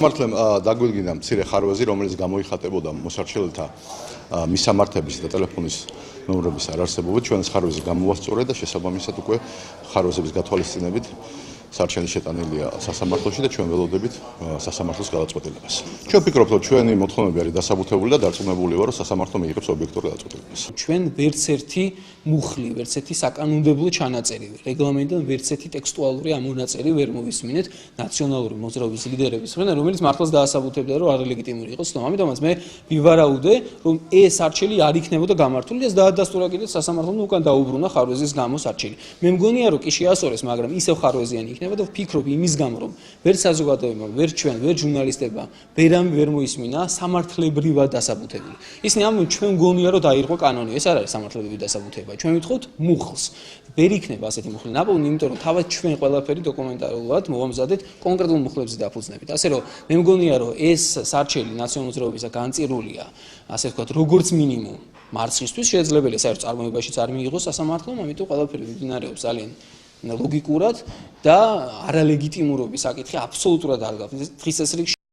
მართლემ დაგვიდგინა მცირე ხარვეზი, რომელიც გამოიხატებოდა მოსარჩელთა მისამართების და ტელეფონის ნომრების არარსებობით. ჩვენს ხარვეზი გამოვასწორეთ და შესაბამისად უკვე ხარვეზების გათვალისწინებით სარჩელი შეტანილია სასამართლოში და ჩვენ ველოდებით სასამართლოს გადაწყვეტილებას. ჩვენ ვფიქრობთ, რომ ჩვენი მოთხოვნები არის დასაბუთებული და დარწმუნებული ვარ, რომ სასამართლო მიიღებს ობიექტურ გადაწყვეტილებას. ჩვენ ვერც ერთი მუხლი, ვერც ერთი საკანონმდებლო ჩანაწერი, რეგლამენტიდან ვერც ერთი ტექსტუალური ამონაწერი ვერ მოვისმინეთ ნაციონალური მოძრაობის ლიდერების მხრიდან, რომელიც მართლაც დაასაბუთებდა, რომ არალეგიტიმური იყოს. ამიტომაც მე ვივარაუდე, რომ ეს არჩელი არ იქნებოდა გამართული და ეს დაადასტურა კიდევ სასამართლომ უკან დაუბრუნა ხარვეზის გამო არჩელი. მე მგონია, რომ კი შეასწორეს, მაგრამ ისევ ხარვეზიანი იქნება და ვფიქრობ იმის გამო, რომ ვერ საზოგადოებამ, ვერ ჩვენ, ვერ ჟურნალისტებმა ვერამე ვერ მოისმინა სამართლებრივად დასაბუთებული. ისინი ამბობენ, ჩვენ მგონია, რომ დაირღვა კანონი. ეს არ არის სამართლებრივი დასაბუთება. ჩვენ ვითხოვთ მუხლს. ვერ იქნება ასეთი მუხლი ნაპოვნი, იმიტომ რომ თავად ჩვენ ყველაფერი დოკუმენტალურად მოვამზადეთ კონკრეტულ მუხლებზე დაფუძნებით. ასე რომ მე მგონია, რომ ეს სარჩელი ნაციონალური მოძრაობისა განწირულია, ასე ვთქვათ, როგორც მინიმუმ მარცხისთვის შესაძლებელია საერთო წარმოებაშიც არ მიიღოს სასამართლომ, ამიტომ ყველაფერი მიმდინარეობს ძალიან ლოგიკურად და არალეგიტიმურობის საკითხი აბსოლუტურად არ გაქვს. დღის ეს რიგში